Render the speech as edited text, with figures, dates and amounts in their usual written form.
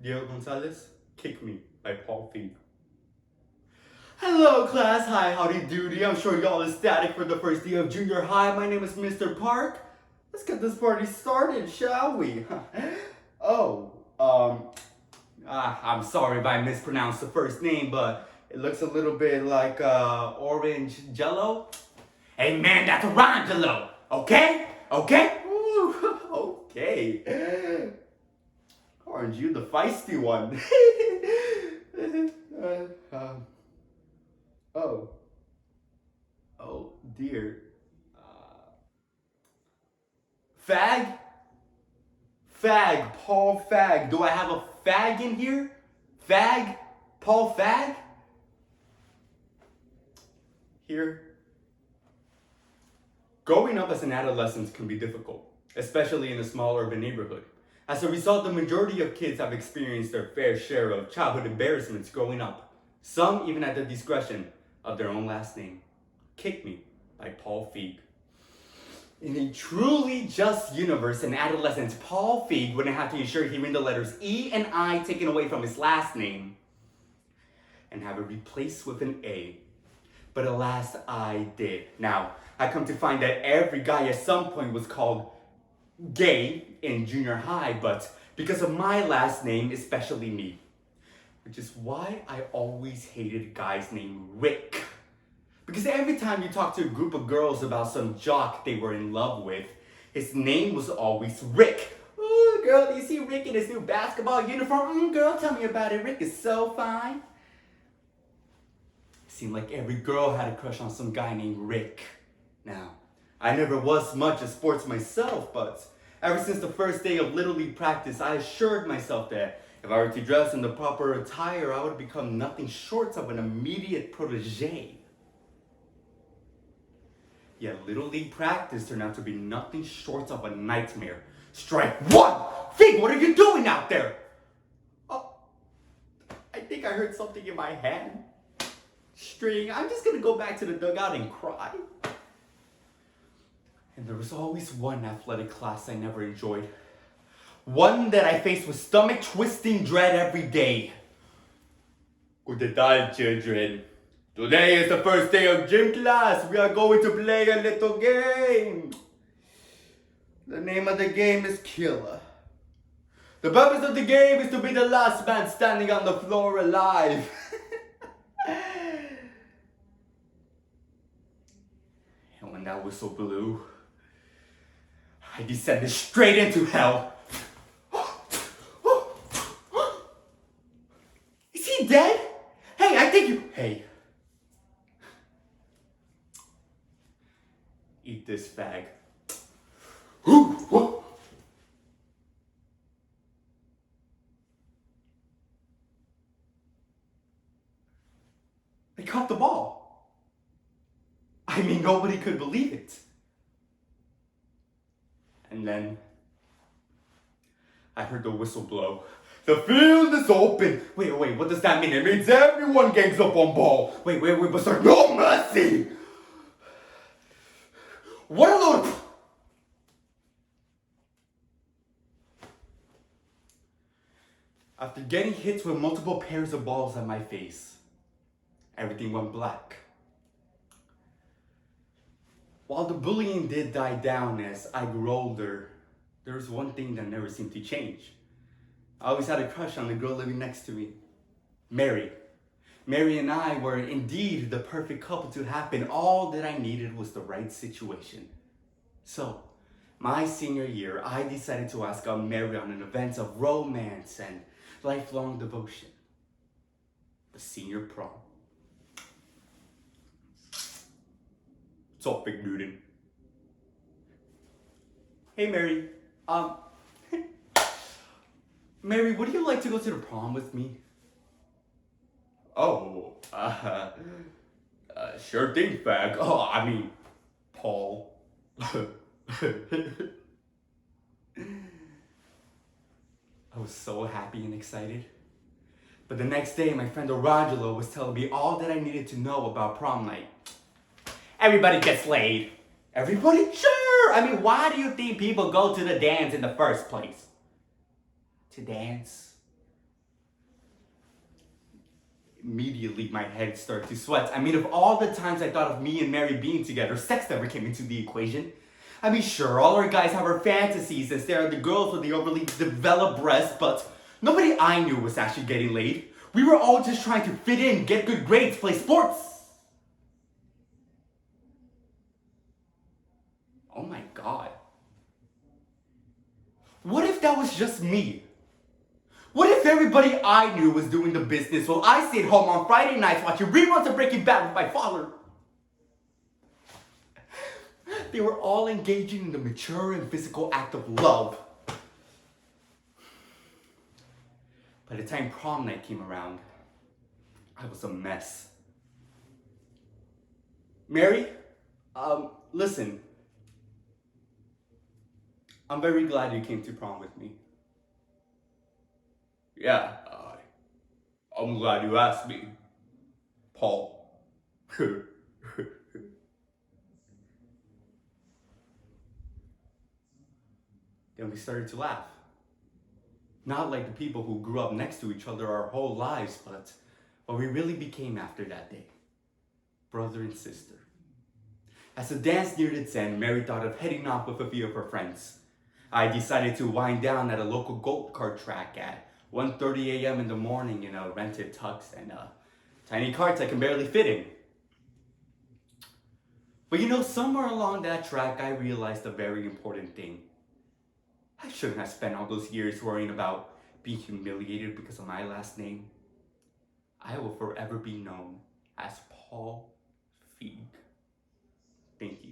Gonzalez, Kick Me by Feig. Hello class, hi, howdy doody. I'm sure y'all ecstatic for the first day of junior high. My name is Mr. Park. Let's get this party started, shall we? oh, I'm sorry if I mispronounced the first name, but it looks a little bit like orange jello. Hey man, that's Orangelo, okay? Okay? Ooh, okay. Aren't you the feisty one? Oh. Oh dear. Fag? Fag, Paul Fag. Do I have a fag in here? Fag? Paul Fag? Here. Growing up as an adolescent can be difficult, especially in a small urban neighborhood. As a result, the majority of kids have experienced their fair share of childhood embarrassments growing up, some even at the discretion of their own last name. Kick Me by Paul Feig. In a truly just universe, an adolescent Paul Feig wouldn't have to ensure hearing the letters E and I taken away from his last name and have it replaced with an A. But alas, I did. Now, I come to find that every guy at some point was called gay in junior high, but because of my last name, especially me. Which is why I always hated guys named Rick. Because every time you talk to a group of girls about some jock they were in love with, his name was always Rick. Ooh, girl, do you see Rick in his new basketball uniform? Girl, tell me about it. Rick is so fine. It seemed like every girl had a crush on some guy named Rick. Now, I never was much at sports myself, but ever since the first day of Little League practice, I assured myself that if I were to dress in the proper attire, I would become nothing short of an immediate protege. Yet Little League practice turned out to be nothing short of a nightmare. Strike one! Feig, what are you doing out there? Oh, I think I heard something in my hand. String, I'm just gonna go back to the dugout and cry. And there was always one athletic class I never enjoyed. One that I faced with stomach-twisting dread every day. Good day, children. Today is the first day of gym class. We are going to play a little game. The name of the game is Killer. The purpose of the game is to be the last man standing on the floor alive. And when that whistle blew, I descended straight into hell. Is he dead? Hey, I think you... Hey. Eat this fag. I caught the ball. I mean, nobody could believe it. And then I heard the whistle blow. The field is open. Wait, what does that mean? It means everyone gangs up on ball. Wait, but sir, no mercy. What a load of... After getting hit with multiple pairs of balls at my face, everything went black. While the bullying did die down as I grew older, there was one thing that never seemed to change. I always had a crush on the girl living next to me, Mary. Mary and I were indeed the perfect couple to happen. All that I needed was the right situation. So, my senior year, I decided to ask out Mary on an event of romance and lifelong devotion. The senior prom. What's up, Big Newton? Hey, Mary. Mary, would you like to go to the prom with me? Oh, sure thing, fag. Oh, I mean, Paul. I was so happy and excited. But the next day, my friend Orangelo was telling me all that I needed to know about prom night. Everybody gets laid. Everybody? Sure! I mean, why do you think people go to the dance in the first place? To dance? Immediately, my head started to sweat. I mean, of all the times I thought of me and Mary being together, sex never came into the equation. I mean, sure, all our guys have our fantasies and stare at the girls with the overly developed breasts, but nobody I knew was actually getting laid. We were all just trying to fit in, get good grades, play sports. Oh my god. What if that was just me? What if everybody I knew was doing the business while I stayed home on Friday nights watching reruns of Breaking Bad with my father? They were all engaging in the mature and physical act of love. By the time prom night came around, I was a mess. Mary, listen. I'm very glad you came to prom with me. Yeah, I'm glad you asked me, Paul. Then we started to laugh. Not like the people who grew up next to each other our whole lives, but what we really became after that day. Brother and sister. As the dance neared its end, Mary thought of heading off with a few of her friends. I decided to wind down at a local go-kart track at 1:30 a.m. in the morning in a rented tux and tiny carts I can barely fit in. But you know, somewhere along that track, I realized a very important thing. I shouldn't have spent all those years worrying about being humiliated because of my last name. I will forever be known as Paul Feig. Thank you.